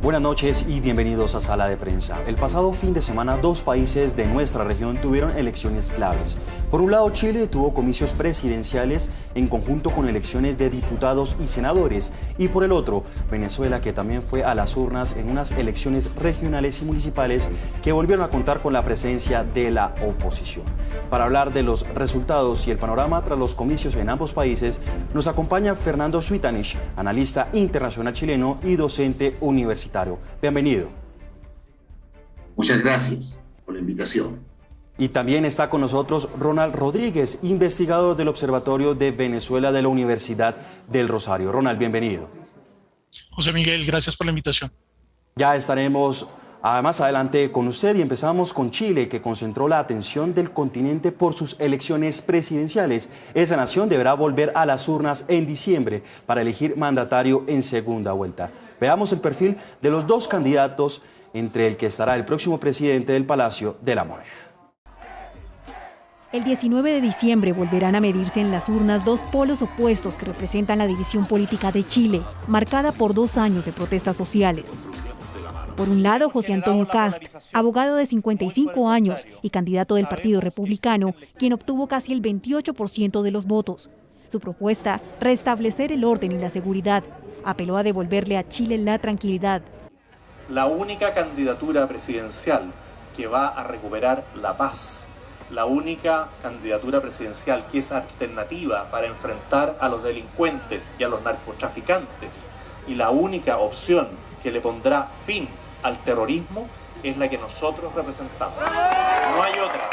Buenas noches y bienvenidos a Sala de Prensa. El pasado fin de semana, dos países de nuestra región tuvieron elecciones claves. Por un lado, Chile tuvo comicios presidenciales en conjunto con elecciones de diputados y senadores. Y por el otro, Venezuela, que también fue a las urnas en unas elecciones regionales y municipales que volvieron a contar con la presencia de la oposición. Para hablar de los resultados y el panorama tras los comicios en ambos países, nos acompaña Fernando Suitanich, analista internacional chileno y docente universitario. Bienvenido. Muchas gracias por la invitación. Y también está con nosotros Ronald Rodríguez, investigador del Observatorio de Venezuela de la Universidad del Rosario. Ronald, bienvenido. José Miguel, gracias por la invitación. Ya estaremos más adelante con usted y empezamos con Chile, que concentró la atención del continente por sus elecciones presidenciales. Esa nación deberá volver a las urnas en diciembre para elegir mandatario en segunda vuelta. Veamos el perfil de los dos candidatos, entre el que estará el próximo presidente del Palacio de la Moneda. El 19 de diciembre volverán a medirse en las urnas dos polos opuestos que representan la división política de Chile, marcada por 2 años de protestas sociales. Por un lado, José Antonio Kast, abogado de 55 años y candidato del Partido Republicano, quien obtuvo casi el 28% de los votos. Su propuesta, restablecer el orden y la seguridad, apeló a devolverle a Chile la tranquilidad. La única candidatura presidencial que va a recuperar la paz, la única candidatura presidencial que es alternativa para enfrentar a los delincuentes y a los narcotraficantes, y la única opción que le pondrá fin al terrorismo es la que nosotros representamos. No hay otra.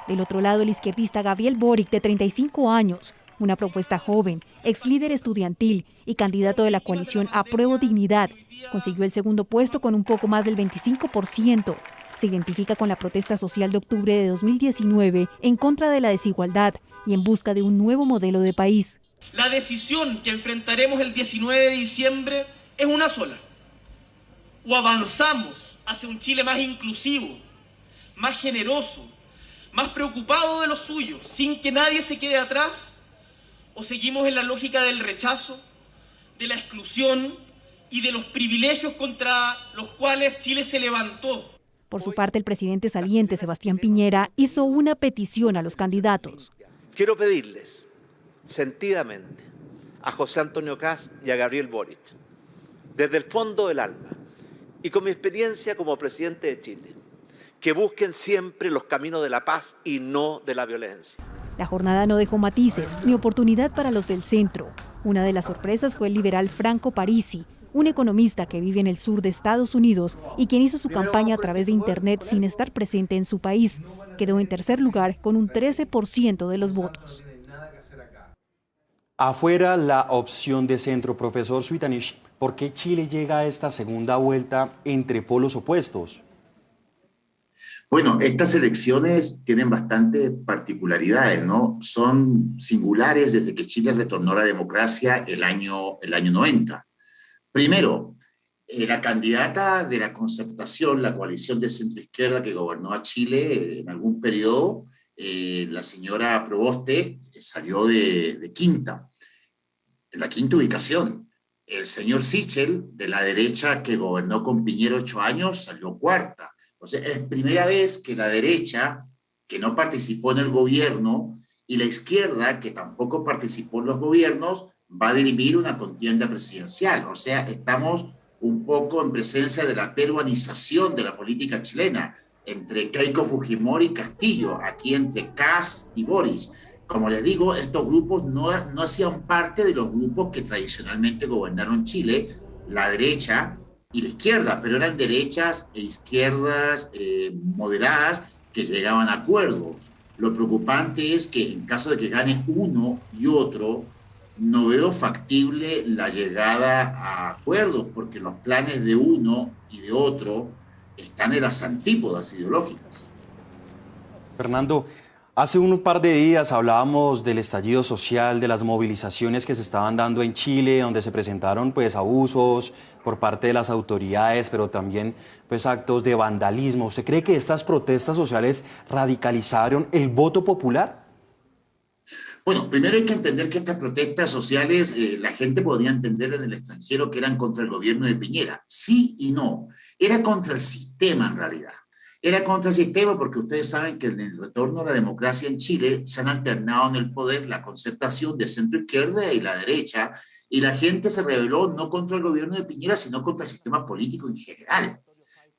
Del otro lado, el izquierdista Gabriel Boric, de 35 años, una propuesta joven, ex líder estudiantil y candidato de la coalición Apruebo Dignidad, consiguió el segundo puesto con un poco más del 25%. Se identifica con la protesta social de octubre de 2019 en contra de la desigualdad y en busca de un nuevo modelo de país. La decisión que enfrentaremos el 19 de diciembre es una sola. O avanzamos hacia un Chile más inclusivo, más generoso, más preocupado de los suyos, sin que nadie se quede atrás, o seguimos en la lógica del rechazo, de la exclusión y de los privilegios contra los cuales Chile se levantó. Por su parte, el presidente saliente, Sebastián Piñera, hizo una petición a los candidatos. Quiero pedirles, sentidamente, a José Antonio Kast y a Gabriel Boric, desde el fondo del alma, y con mi experiencia como presidente de Chile, que busquen siempre los caminos de la paz y no de la violencia. La jornada no dejó matices ni oportunidad para los del centro. Una de las sorpresas fue el liberal Franco Parisi, un economista que vive en el sur de Estados Unidos y quien hizo su campaña a través de Internet sin estar presente en su país. Quedó en tercer lugar con un 13% de los votos. Afuera la opción de centro, profesor Suitanich. ¿Por qué Chile llega a esta segunda vuelta entre polos opuestos? Bueno, estas elecciones tienen bastantes particularidades, ¿no? Son singulares desde que Chile retornó a la democracia el año 90. Primero, la candidata de la Concertación, la coalición de centro-izquierda que gobernó a Chile en algún periodo, la señora Proboste, salió de quinta, en la quinta ubicación. El señor Sichel, de la derecha que gobernó con Piñera 8 años, salió cuarta. O sea, es primera vez que la derecha, que no participó en el gobierno, y la izquierda, que tampoco participó en los gobiernos, va a dirimir una contienda presidencial. O sea, estamos un poco en presencia de la peruanización de la política chilena, entre Keiko Fujimori y Castillo, aquí entre Kast y Boric. Como les digo, estos grupos no hacían parte de los grupos que tradicionalmente gobernaron Chile, la derecha y la izquierda, pero eran derechas e izquierdas moderadas que llegaban a acuerdos. Lo preocupante es que en caso de que gane uno y otro, no veo factible la llegada a acuerdos, porque los planes de uno y de otro están en las antípodas ideológicas. Fernando, hace un par de días hablábamos del estallido social, de las movilizaciones que se estaban dando en Chile, donde se presentaron abusos por parte de las autoridades, pero también actos de vandalismo. ¿Usted cree que estas protestas sociales radicalizaron el voto popular? Bueno, primero hay que entender que estas protestas sociales, la gente podría entender en el extranjero que eran contra el gobierno de Piñera. Sí y no. Era contra el sistema en realidad. Era contra el sistema porque ustedes saben que en el retorno a la democracia en Chile se han alternado en el poder la concertación de centro izquierda y la derecha, y la gente se rebeló no contra el gobierno de Piñera, sino contra el sistema político en general.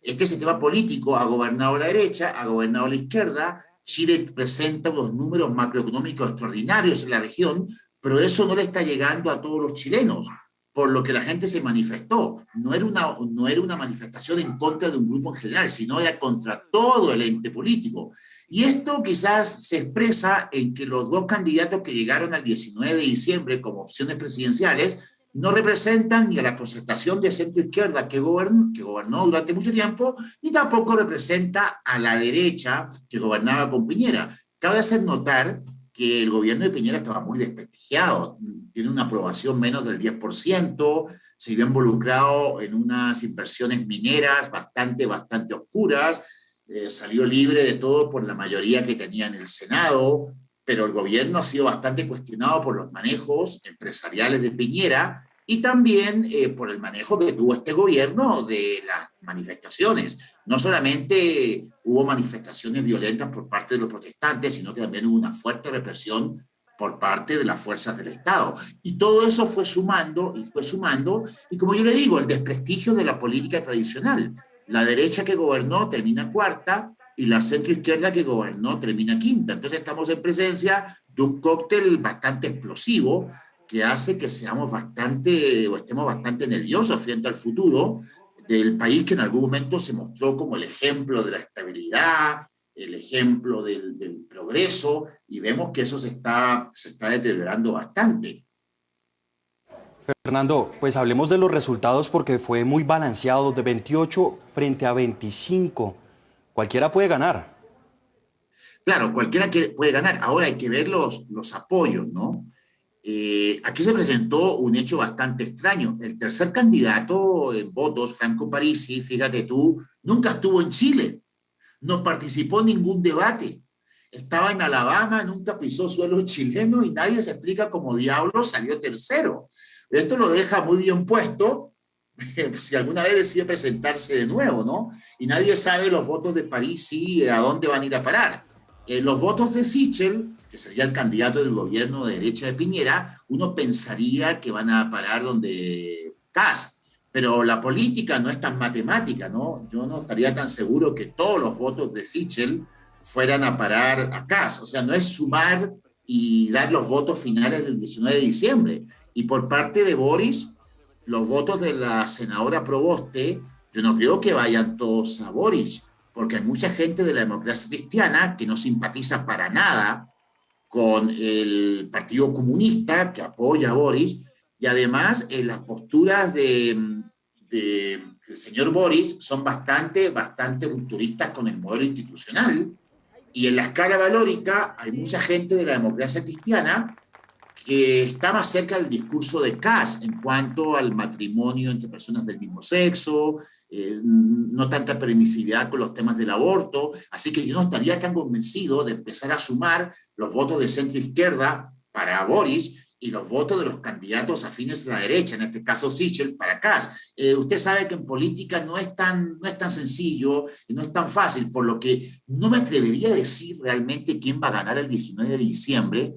Este sistema político ha gobernado la derecha, ha gobernado la izquierda. Chile presenta unos números macroeconómicos extraordinarios en la región, pero eso no le está llegando a todos los chilenos, por lo que la gente se manifestó. No era una manifestación en contra de un grupo en general, sino era contra todo el ente político. Y esto quizás se expresa en que los dos candidatos que llegaron al 19 de diciembre como opciones presidenciales no representan ni a la concertación de centro-izquierda que gobernó durante mucho tiempo, ni tampoco representa a la derecha que gobernaba con Piñera. Cabe hacer notar que el gobierno de Piñera estaba muy desprestigiado, tiene una aprobación menos del 10%, se vio involucrado en unas inversiones mineras bastante oscuras, salió libre de todo por la mayoría que tenía en el Senado, pero el gobierno ha sido bastante cuestionado por los manejos empresariales de Piñera y también por el manejo que tuvo este gobierno de las manifestaciones. No solamente hubo manifestaciones violentas por parte de los protestantes, sino que también hubo una fuerte represión por parte de las fuerzas del Estado. Y todo eso fue sumando, y como yo le digo, el desprestigio de la política tradicional. La derecha que gobernó termina cuarta, y la centroizquierda que gobernó termina quinta. Entonces estamos en presencia de un cóctel bastante explosivo que hace que estemos bastante nerviosos frente al futuro del país que en algún momento se mostró como el ejemplo de la estabilidad, el ejemplo del progreso, y vemos que eso se está deteriorando bastante. Fernando, pues hablemos de los resultados porque fue muy balanceado, de 28 frente a 25. Cualquiera puede ganar. Claro, cualquiera puede ganar. Ahora hay que ver los apoyos, ¿no? Aquí se presentó un hecho bastante extraño. El tercer candidato en votos, Franco Parisi, fíjate tú, nunca estuvo en Chile, no participó en ningún debate. Estaba en Alabama, nunca pisó suelo chileno y nadie se explica cómo diablos salió tercero. Esto lo deja muy bien puesto si alguna vez decide presentarse de nuevo, ¿no? Y nadie sabe los votos de Parisi a dónde van a ir a parar. Los votos de Sichel, que sería el candidato del gobierno de derecha de Piñera, uno pensaría que van a parar donde Kast, pero la política no es tan matemática, ¿no? Yo no estaría tan seguro que todos los votos de Sichel fueran a parar a Kast, o sea, no es sumar y dar los votos finales del 19 de diciembre. Y por parte de Boris, los votos de la senadora Proboste, yo no creo que vayan todos a Boris, porque hay mucha gente de la democracia cristiana que no simpatiza para nada con el Partido Comunista, que apoya a Boris, y además las posturas del señor Boris son bastante rupturistas con el modelo institucional, y en la escala valórica hay mucha gente de la democracia cristiana que está más cerca del discurso de Kast en cuanto al matrimonio entre personas del mismo sexo, no tanta permisividad con los temas del aborto, así que yo no estaría tan convencido de empezar a sumar los votos de centro-izquierda para Boris y los votos de los candidatos afines a la derecha, en este caso Sichel, para Kast. Usted sabe que en política no es tan sencillo y no es tan fácil, por lo que no me atrevería a decir realmente quién va a ganar el 19 de diciembre,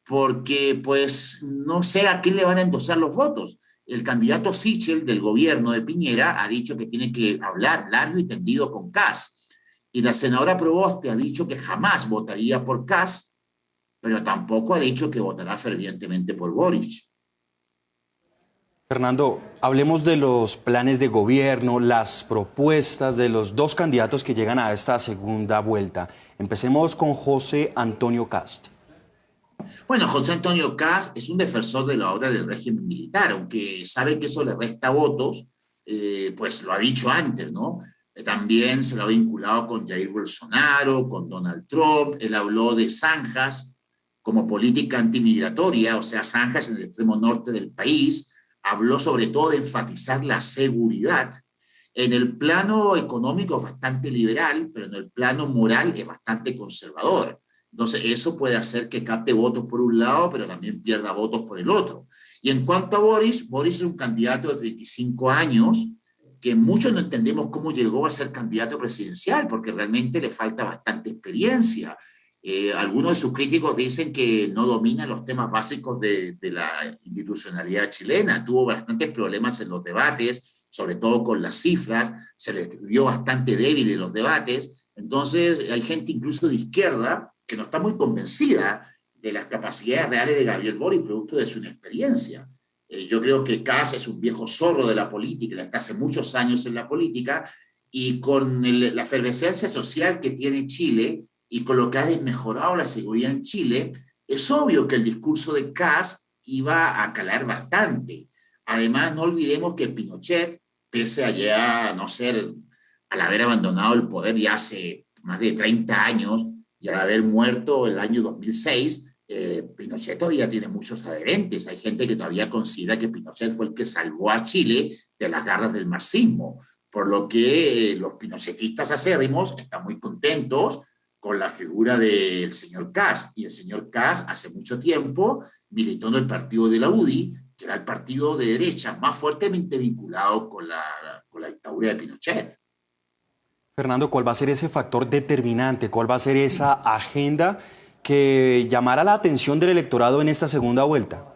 porque pues no sé a quién le van a endosar los votos. El candidato Sichel del gobierno de Piñera ha dicho que tiene que hablar largo y tendido con Kast. Y la senadora Proboste ha dicho que jamás votaría por Kast, pero tampoco ha dicho que votará fervientemente por Boric. Fernando, hablemos de los planes de gobierno, las propuestas de los dos candidatos que llegan a esta segunda vuelta. Empecemos con José Antonio Kast. Bueno, José Antonio Kast es un defensor de la obra del régimen militar, aunque sabe que eso le resta votos, pues lo ha dicho antes, ¿no? También se lo ha vinculado con Jair Bolsonaro, con Donald Trump. Él habló de zanjas como política antimigratoria, o sea, zanjas en el extremo norte del país. Habló sobre todo de enfatizar la seguridad. En el plano económico es bastante liberal, pero en el plano moral es bastante conservador. Entonces, eso puede hacer que capte votos por un lado, pero también pierda votos por el otro. Y en cuanto a Boris es un candidato de 35 años, que muchos no entendemos cómo llegó a ser candidato presidencial, porque realmente le falta bastante experiencia. Algunos de sus críticos dicen que no domina los temas básicos de la institucionalidad chilena, tuvo bastantes problemas en los debates, sobre todo con las cifras, se le vio bastante débil en los debates. Entonces hay gente incluso de izquierda que no está muy convencida de las capacidades reales de Gabriel Boric, producto de su inexperiencia. Yo creo que Kast es un viejo zorro de la política, está hace muchos años en la política, y con la efervescencia social que tiene Chile, y con lo que ha desmejorado la seguridad en Chile, es obvio que el discurso de Kast iba a calar bastante. Además, no olvidemos que Pinochet, pese a ya no ser, al haber abandonado el poder ya hace más de 30 años, y al haber muerto el año 2006, Pinochet todavía tiene muchos adherentes. Hay gente que todavía considera que Pinochet fue el que salvó a Chile de las garras del marxismo, por lo que los pinochetistas acérrimos están muy contentos con la figura del señor Kast. Y el señor Kast hace mucho tiempo militó en el partido de la UDI, que era el partido de derecha más fuertemente vinculado con la dictadura de Pinochet. Fernando, ¿cuál va a ser ese factor determinante? ¿Cuál va a ser esa agenda que llamará la atención del electorado en esta segunda vuelta?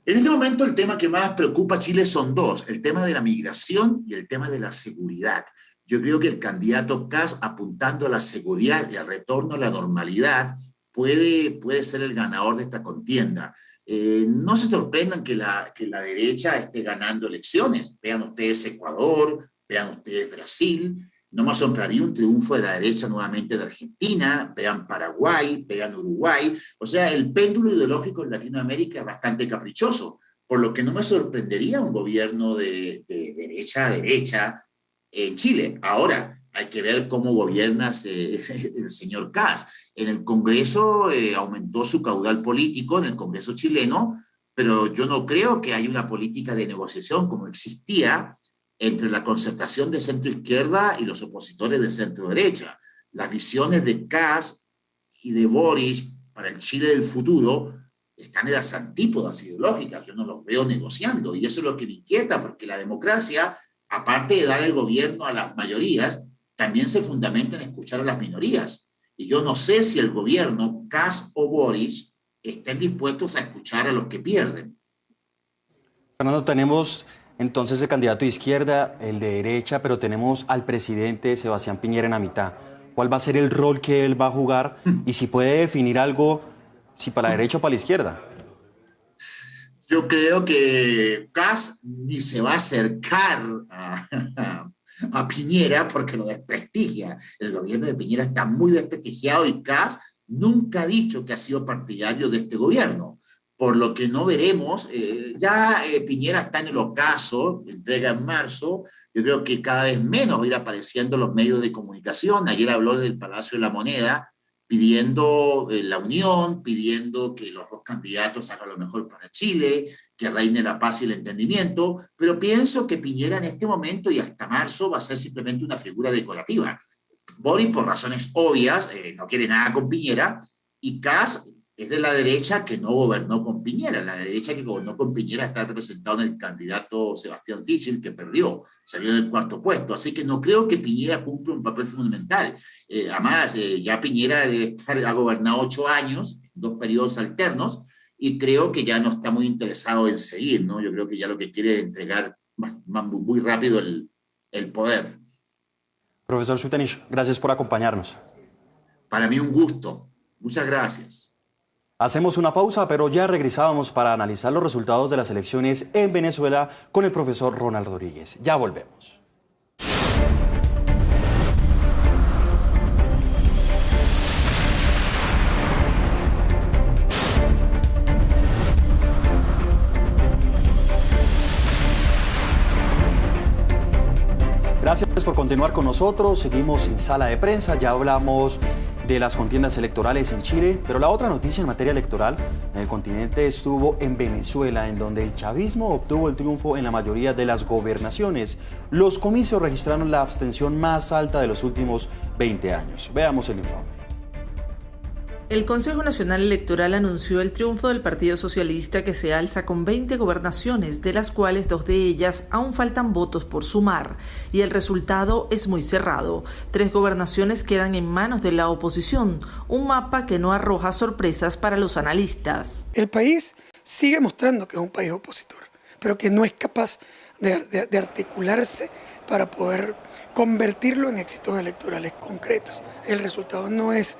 En este momento el tema que más preocupa a Chile son dos, el tema de la migración y el tema de la seguridad. Yo creo que el candidato Kast, apuntando a la seguridad y al retorno a la normalidad, puede ser el ganador de esta contienda. No se sorprendan que la derecha esté ganando elecciones. Vean ustedes Ecuador, vean ustedes Brasil. No me asombraría un triunfo de la derecha nuevamente de Argentina, vean Paraguay, vean Uruguay. O sea, el péndulo ideológico en Latinoamérica es bastante caprichoso, por lo que no me sorprendería un gobierno de derecha a derecha en Chile. Ahora, hay que ver cómo gobierna el señor Kast. En el Congreso aumentó su caudal político, en el Congreso chileno, pero yo no creo que haya una política de negociación como existía entre la concertación de centro-izquierda y los opositores de centro-derecha. Las visiones de Kast y de Boric para el Chile del futuro están en las antípodas ideológicas. Yo no los veo negociando, y eso es lo que me inquieta, porque la democracia, aparte de dar el gobierno a las mayorías, también se fundamenta en escuchar a las minorías. Y yo no sé si el gobierno, Kast o Boric, estén dispuestos a escuchar a los que pierden. Fernando, tenemos entonces el candidato de izquierda, el de derecha, pero tenemos al presidente Sebastián Piñera en la mitad. ¿Cuál va a ser el rol que él va a jugar? Y si puede definir algo, si para la derecha o para la izquierda. Yo creo que Kast ni se va a acercar a Piñera porque lo desprestigia. El gobierno de Piñera está muy desprestigiado y Kast nunca ha dicho que ha sido partidario de este gobierno. Por lo que no veremos, Piñera está en el ocaso, entrega en marzo. Yo creo que cada vez menos va a ir apareciendo en los medios de comunicación. Ayer habló del Palacio de la Moneda, pidiendo la unión, pidiendo que los dos candidatos hagan lo mejor para Chile, que reine la paz y el entendimiento, pero pienso que Piñera en este momento y hasta marzo va a ser simplemente una figura decorativa. Boric, por razones obvias, no quiere nada con Piñera, y Kast es de la derecha que no gobernó con Piñera. La derecha que gobernó con Piñera está representado en el candidato Sebastián Sichel, que perdió, salió en el cuarto puesto. Así que no creo que Piñera cumpla un papel fundamental. Además, ya Piñera ha gobernado 8 años, 2 periodos alternos, y creo que ya no está muy interesado en seguir, ¿no? Yo creo que ya lo que quiere es entregar muy rápido el poder. Profesor Sutanich, gracias por acompañarnos. Para mí un gusto. Muchas gracias. Hacemos una pausa, pero ya regresábamos para analizar los resultados de las elecciones en Venezuela con el profesor Ronald Rodríguez. Ya volvemos. Gracias por continuar con nosotros. Seguimos en Sala de Prensa. Ya hablamos de las contiendas electorales en Chile, pero la otra noticia en materia electoral en el continente estuvo en Venezuela, en donde el chavismo obtuvo el triunfo en la mayoría de las gobernaciones. Los comicios registraron la abstención más alta de los últimos 20 años. Veamos el informe. El Consejo Nacional Electoral anunció el triunfo del Partido Socialista, que se alza con 20 gobernaciones, de las cuales 2 de ellas aún faltan votos por sumar, y el resultado es muy cerrado. 3 gobernaciones quedan en manos de la oposición, un mapa que no arroja sorpresas para los analistas. El país sigue mostrando que es un país opositor, pero que no es capaz de articularse para poder convertirlo en éxitos electorales concretos. El resultado no es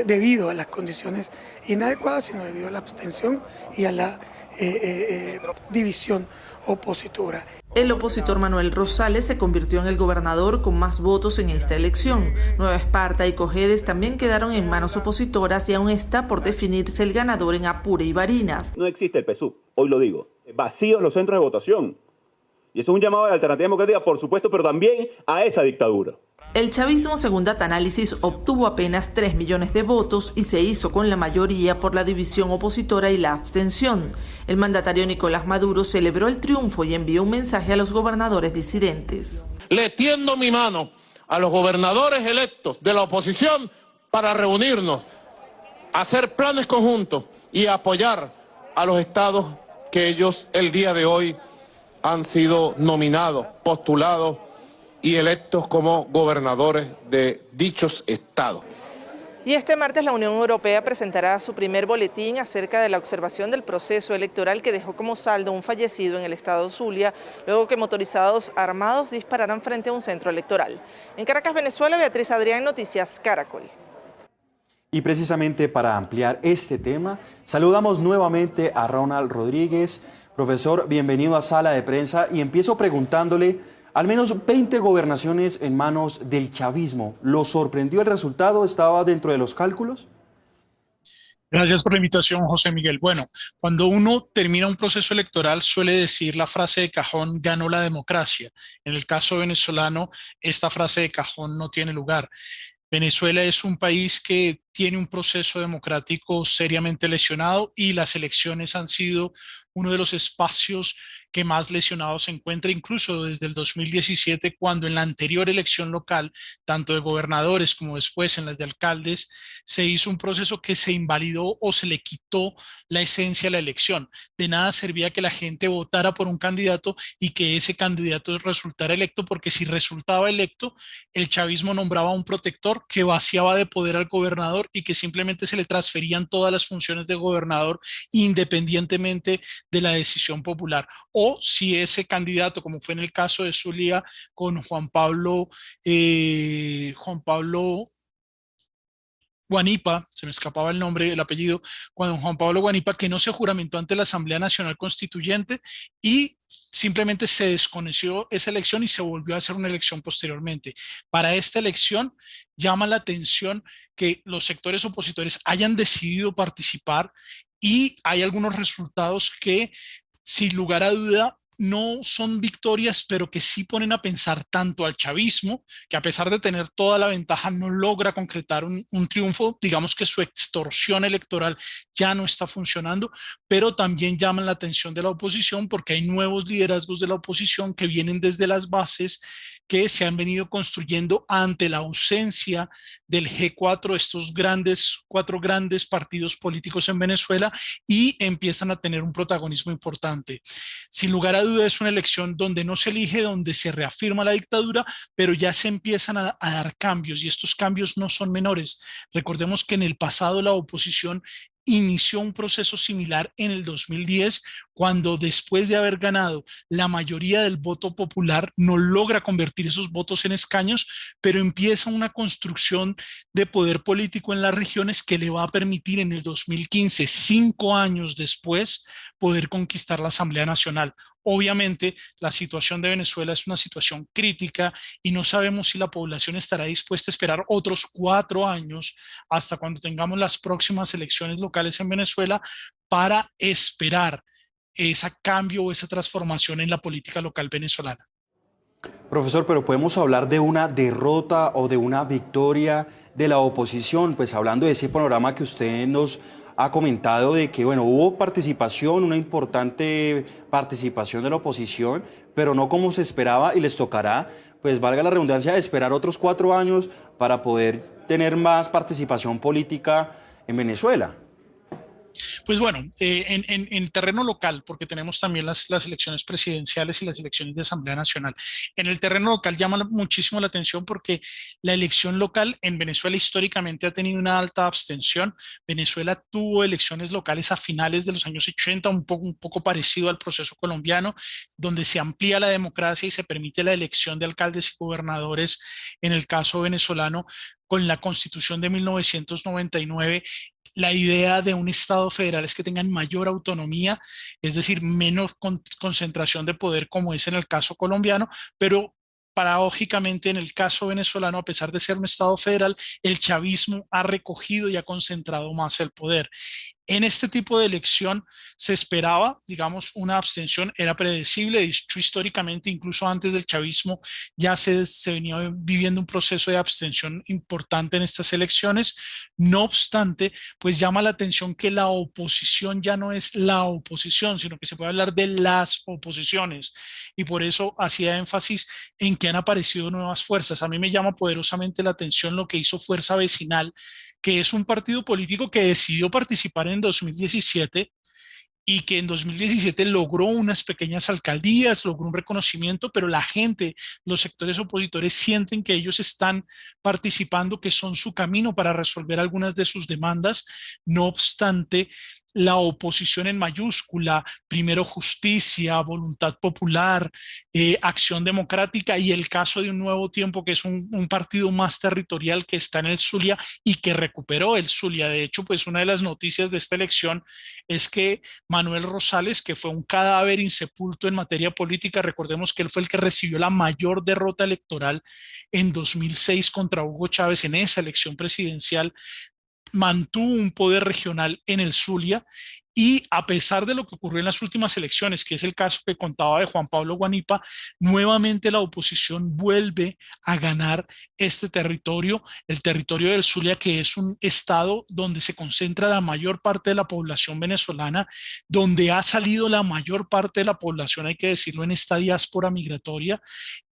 debido a las condiciones inadecuadas, sino debido a la abstención y a la división opositora. El opositor Manuel Rosales se convirtió en el gobernador con más votos en esta elección. Nueva Esparta y Cojedes también quedaron en manos opositoras y aún está por definirse el ganador en Apure y Barinas. No existe el PSUV, hoy lo digo. Vacíos los centros de votación. Y eso es un llamado a la alternativa democrática, por supuesto, pero también a esa dictadura. El chavismo, según Datanalysis, obtuvo apenas 3 millones de votos y se hizo con la mayoría por la división opositora y la abstención. El mandatario Nicolás Maduro celebró el triunfo y envió un mensaje a los gobernadores disidentes. Le tiendo mi mano a los gobernadores electos de la oposición para reunirnos, hacer planes conjuntos y apoyar a los estados que ellos el día de hoy han sido nominados, postulados y electos como gobernadores de dichos estados. Y este martes la Unión Europea presentará su primer boletín acerca de la observación del proceso electoral, que dejó como saldo un fallecido en el estado Zulia, luego que motorizados armados dispararan frente a un centro electoral. En Caracas, Venezuela, Beatriz Adrián, Noticias Caracol. Y precisamente para ampliar este tema, saludamos nuevamente a Ronald Rodríguez. Profesor, bienvenido a Sala de Prensa, y empiezo preguntándole: al menos 20 gobernaciones en manos del chavismo. ¿Lo sorprendió el resultado? ¿Estaba dentro de los cálculos? Gracias por la invitación, José Miguel. Bueno, cuando uno termina un proceso electoral suele decir la frase de cajón: ganó la democracia. En el caso venezolano, esta frase de cajón no tiene lugar. Venezuela es un país que tiene un proceso democrático seriamente lesionado, y las elecciones han sido uno de los espacios que más lesionados se encuentra, incluso desde el 2017, cuando en la anterior elección local, tanto de gobernadores como después en las de alcaldes, se hizo un proceso que se invalidó o se le quitó la esencia a la elección. De nada servía que la gente votara por un candidato y que ese candidato resultara electo, porque si resultaba electo, el chavismo nombraba un protector que vaciaba de poder al gobernador y que simplemente se le transferían todas las funciones de gobernador independientemente de la decisión popular. O si ese candidato, como fue en el caso de Zulia con Juan Pablo Guanipa, se me escapaba el nombre, el apellido, cuando Juan Pablo Guanipa, que no se juramentó ante la Asamblea Nacional Constituyente y simplemente se desconoció esa elección y se volvió a hacer una elección posteriormente. Para esta elección llama la atención que los sectores opositores hayan decidido participar, y hay algunos resultados que, sin lugar a duda, no son victorias, pero que sí ponen a pensar tanto al chavismo, que a pesar de tener toda la ventaja no logra concretar un triunfo. Digamos que su extorsión electoral ya no está funcionando, pero también llaman la atención de la oposición, porque hay nuevos liderazgos de la oposición que vienen desde las bases, que se han venido construyendo ante la ausencia del G4, estos 4 grandes partidos políticos en Venezuela, y empiezan a tener un protagonismo importante. Sin lugar a dudas es una elección donde no se elige, donde se reafirma la dictadura, pero ya se empiezan a dar cambios, y estos cambios no son menores. Recordemos que en el pasado la oposición inició un proceso similar en el 2010, cuando después de haber ganado la mayoría del voto popular, no logra convertir esos votos en escaños, pero empieza una construcción de poder político en las regiones que le va a permitir en el 2015, 5 años después, poder conquistar la Asamblea Nacional. Obviamente, la situación de Venezuela es una situación crítica y no sabemos si la población estará dispuesta a esperar otros 4 años hasta cuando tengamos las próximas elecciones locales en Venezuela para esperar ese cambio o esa transformación en la política local venezolana. Profesor, pero ¿podemos hablar de una derrota o de una victoria de la oposición? Pues hablando de ese panorama que usted nos ha comentado, de que bueno, hubo participación, una importante participación de la oposición, pero no como se esperaba, y les tocará, pues valga la redundancia, esperar otros 4 años para poder tener más participación política en Venezuela? Pues bueno, en terreno local, porque tenemos también las elecciones presidenciales y las elecciones de Asamblea Nacional. En el terreno local llama muchísimo la atención porque la elección local en Venezuela históricamente ha tenido una alta abstención. Venezuela tuvo elecciones locales a finales de los años 80, un poco parecido al proceso colombiano, donde se amplía la democracia y se permite la elección de alcaldes y gobernadores, en el caso venezolano, con la Constitución de 1999. La idea de un Estado federal es que tengan mayor autonomía, es decir, menos concentración de poder como es en el caso colombiano, pero paradójicamente en el caso venezolano, a pesar de ser un Estado federal, el chavismo ha recogido y ha concentrado más el poder. En este tipo de elección se esperaba, digamos, una abstención, era predecible, de hecho históricamente, incluso antes del chavismo, ya se venía viviendo un proceso de abstención importante en estas elecciones. No obstante, pues llama la atención que la oposición ya no es la oposición, sino que se puede hablar de las oposiciones. Y por eso hacía énfasis en que han aparecido nuevas fuerzas. A mí me llama poderosamente la atención lo que hizo Fuerza Vecinal, que es un partido político que decidió participar en 2017 y que en 2017 logró unas pequeñas alcaldías, logró un reconocimiento, pero la gente, los sectores opositores sienten que ellos están participando, que son su camino para resolver algunas de sus demandas. No obstante, la oposición en mayúscula, Primero Justicia, Voluntad Popular, Acción Democrática y el caso de Un Nuevo Tiempo, que es un partido más territorial que está en el Zulia y que recuperó el Zulia. De hecho, pues una de las noticias de esta elección es que Manuel Rosales, que fue un cadáver insepulto en materia política, recordemos que él fue el que recibió la mayor derrota electoral en 2006 contra Hugo Chávez en esa elección presidencial, mantuvo un poder regional en el Zulia y a pesar de lo que ocurrió en las últimas elecciones, que es el caso que contaba de Juan Pablo Guanipa, nuevamente la oposición vuelve a ganar este territorio, el territorio del Zulia, que es un estado donde se concentra la mayor parte de la población venezolana, donde ha salido la mayor parte de la población, hay que decirlo, en esta diáspora migratoria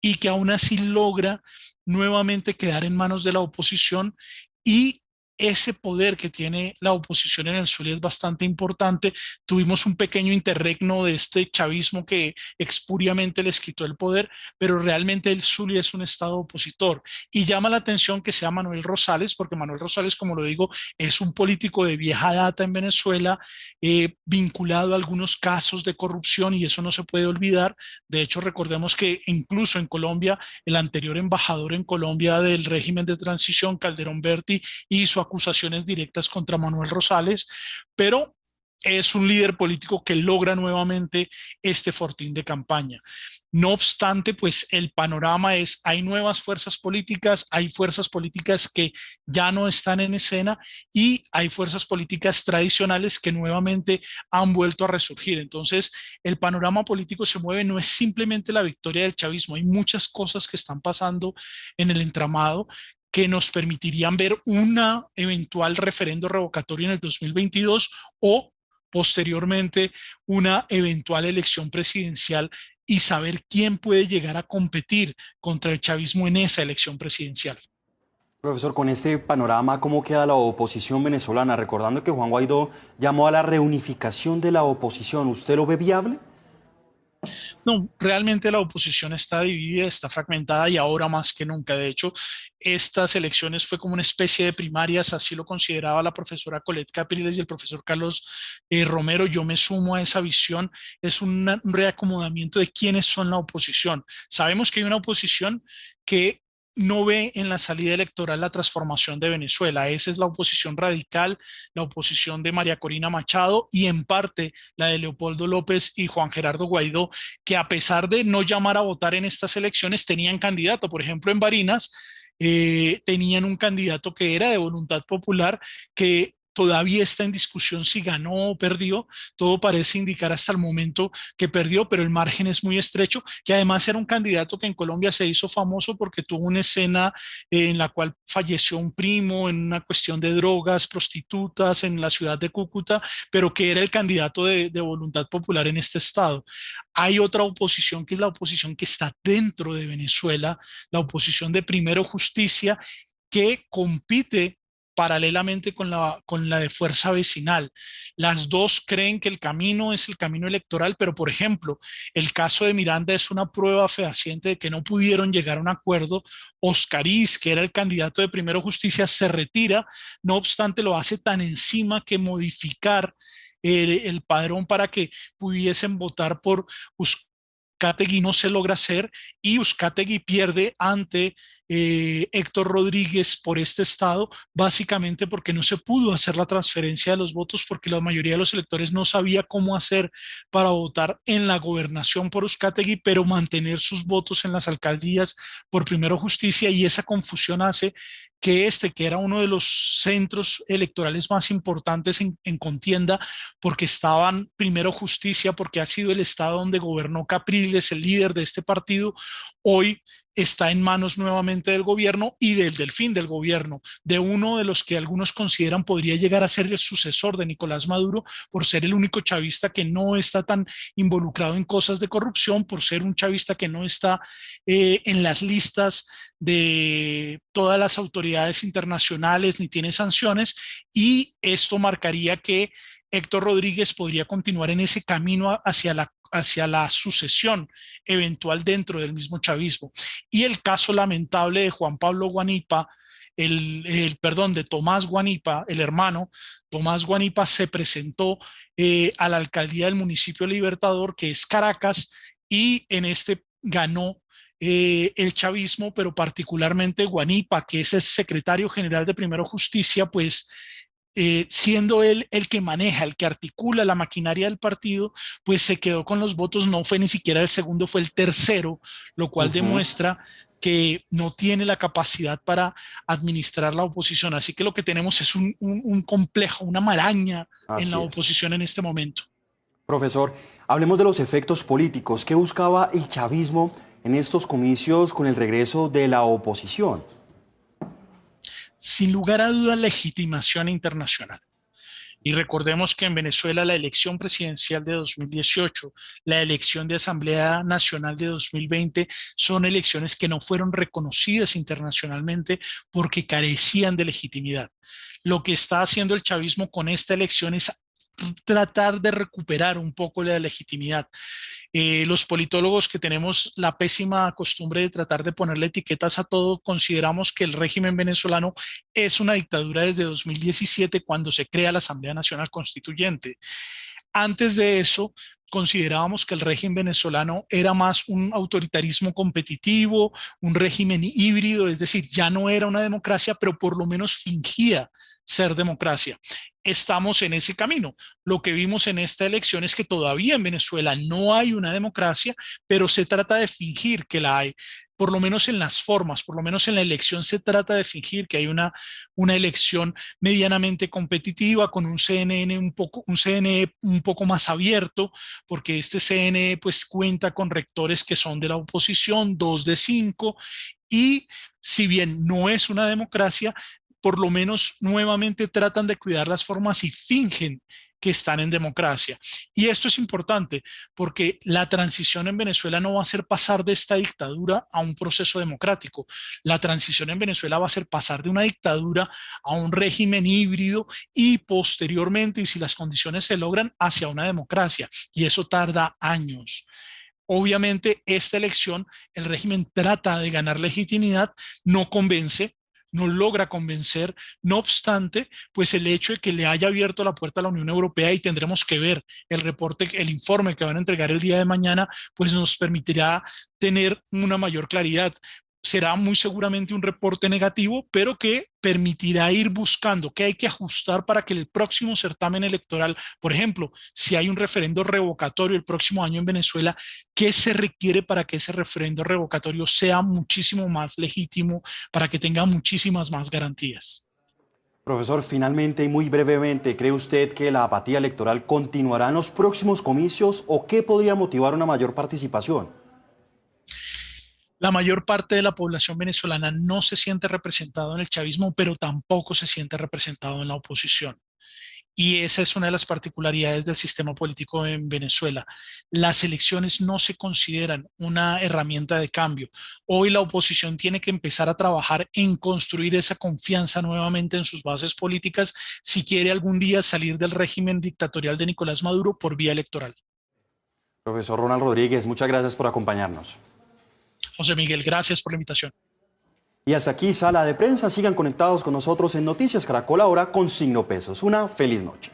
y que aún así logra nuevamente quedar en manos de la oposición y ese poder que tiene la oposición en el Zulia es bastante importante. Tuvimos un pequeño interregno de este chavismo que expuriamente les quitó el poder, pero realmente el Zulia es un estado opositor. Y llama la atención que sea Manuel Rosales, porque Manuel Rosales, como lo digo, es un político de vieja data en Venezuela, vinculado a algunos casos de corrupción y eso no se puede olvidar. De hecho, recordemos que incluso en Colombia, el anterior embajador en Colombia del régimen de transición, Calderón Berti, hizo acusaciones directas contra Manuel Rosales, pero es un líder político que logra nuevamente este fortín de campaña. No obstante, pues el panorama es, hay nuevas fuerzas políticas, hay fuerzas políticas que ya no están en escena y hay fuerzas políticas tradicionales que nuevamente han vuelto a resurgir. Entonces, el panorama político se mueve, no es simplemente la victoria del chavismo, hay muchas cosas que están pasando en el entramado que nos permitirían ver una eventual referendo revocatorio en el 2022 o posteriormente una eventual elección presidencial y saber quién puede llegar a competir contra el chavismo en esa elección presidencial. Profesor, con este panorama, ¿cómo queda la oposición venezolana? Recordando que Juan Guaidó llamó a la reunificación de la oposición, ¿usted lo ve viable? No, realmente la oposición está dividida, está fragmentada y ahora más que nunca. De hecho, estas elecciones fue como una especie de primarias, así lo consideraba la profesora Colette Capriles y el profesor Carlos Romero. Yo me sumo a esa visión. Es un reacomodamiento de quiénes son la oposición. Sabemos que hay una oposición que no ve en la salida electoral la transformación de Venezuela. Esa es la oposición radical, la oposición de María Corina Machado y en parte la de Leopoldo López y Juan Gerardo Guaidó, que a pesar de no llamar a votar en estas elecciones, tenían candidato. Por ejemplo, en Barinas tenían un candidato que era de Voluntad Popular, que todavía está en discusión si ganó o perdió. Todo parece indicar hasta el momento que perdió, pero el margen es muy estrecho, que además era un candidato que en Colombia se hizo famoso porque tuvo una escena en la cual falleció un primo en una cuestión de drogas, prostitutas en la ciudad de Cúcuta, pero que era el candidato de Voluntad Popular en este estado. Hay otra oposición que es la oposición que está dentro de Venezuela, la oposición de Primero Justicia, que compite paralelamente con la de Fuerza Vecinal. Las dos creen que el camino es el camino electoral, pero por ejemplo, el caso de Miranda es una prueba fehaciente de que no pudieron llegar a un acuerdo. Oscar Is, que era el candidato de Primero Justicia, se retira, no obstante lo hace tan encima que modificar el padrón para que pudiesen votar por Uzcategui no se logra hacer y Uzcategui pierde ante Héctor Rodríguez por este estado, básicamente porque no se pudo hacer la transferencia de los votos porque la mayoría de los electores no sabía cómo hacer para votar en la gobernación por Uzcategui, pero mantener sus votos en las alcaldías por Primero Justicia, y esa confusión hace que que era uno de los centros electorales más importantes en contienda, porque estaban Primero Justicia, porque ha sido el estado donde gobernó Capriles, el líder de este partido, hoy está en manos nuevamente del gobierno y del fin del gobierno, de uno de los que algunos consideran podría llegar a ser el sucesor de Nicolás Maduro, por ser el único chavista que no está tan involucrado en cosas de corrupción, por ser un chavista que no está en las listas de todas las autoridades internacionales ni tiene sanciones, y esto marcaría que Héctor Rodríguez podría continuar en ese camino hacia la sucesión eventual dentro del mismo chavismo. Y el caso lamentable de Juan Pablo Guanipa, de Tomás Guanipa, el hermano. Tomás Guanipa se presentó a la alcaldía del municipio Libertador, que es Caracas, y en este ganó el chavismo, pero particularmente Guanipa, que es el secretario general de Primero Justicia, pues siendo él el que maneja, el que articula la maquinaria del partido, pues se quedó con los votos, no fue ni siquiera el segundo, fue el tercero, lo cual demuestra que no tiene la capacidad para administrar la oposición. Así que lo que tenemos es un complejo, una maraña en la oposición en este momento. Profesor, hablemos de los efectos políticos. ¿Qué buscaba el chavismo en estos comicios con el regreso de la oposición? Sin lugar a dudas, legitimación internacional. Y recordemos que en Venezuela la elección presidencial de 2018, la elección de Asamblea Nacional de 2020 son elecciones que no fueron reconocidas internacionalmente porque carecían de legitimidad. Lo que está haciendo el chavismo con esta elección es tratar de recuperar un poco la legitimidad. Los politólogos que tenemos la pésima costumbre de tratar de ponerle etiquetas a todo, consideramos que el régimen venezolano es una dictadura desde 2017, cuando se crea la Asamblea Nacional Constituyente. Antes de eso, considerábamos que el régimen venezolano era más un autoritarismo competitivo, un régimen híbrido, es decir, ya no era una democracia, pero por lo menos fingía ser democracia. Estamos en ese camino. Lo que vimos en esta elección es que todavía en Venezuela no hay una democracia, pero se trata de fingir que la hay, por lo menos en las formas, por lo menos en la elección se trata de fingir que hay una elección medianamente competitiva, con un CNE un poco más abierto, porque este CNE pues cuenta con rectores que son de la oposición, 2 de 5, y si bien no es una democracia, por lo menos nuevamente tratan de cuidar las formas y fingen que están en democracia. Y esto es importante porque la transición en Venezuela no va a ser pasar de esta dictadura a un proceso democrático. La transición en Venezuela va a ser pasar de una dictadura a un régimen híbrido y posteriormente, y si las condiciones se logran, hacia una democracia. Y eso tarda años. Obviamente, esta elección, el régimen trata de ganar legitimidad, no convence, no logra convencer. No obstante, pues el hecho de que le haya abierto la puerta a la Unión Europea, y tendremos que ver el reporte, el informe que van a entregar el día de mañana, pues nos permitirá tener una mayor claridad. Será muy seguramente un reporte negativo, pero que permitirá ir buscando qué hay que ajustar para que el próximo certamen electoral, por ejemplo, si hay un referendo revocatorio el próximo año en Venezuela, ¿qué se requiere para que ese referendo revocatorio sea muchísimo más legítimo, para que tenga muchísimas más garantías? Profesor, finalmente y muy brevemente, ¿cree usted que la apatía electoral continuará en los próximos comicios o qué podría motivar una mayor participación? La mayor parte de la población venezolana no se siente representado en el chavismo, pero tampoco se siente representado en la oposición. Y esa es una de las particularidades del sistema político en Venezuela. Las elecciones no se consideran una herramienta de cambio. Hoy la oposición tiene que empezar a trabajar en construir esa confianza nuevamente en sus bases políticas si quiere algún día salir del régimen dictatorial de Nicolás Maduro por vía electoral. Profesor Ronald Rodríguez, muchas gracias por acompañarnos. José Miguel, gracias por la invitación. Y hasta aquí Sala de Prensa. Sigan conectados con nosotros en Noticias Caracol Ahora con Signo Pesos. Una feliz noche.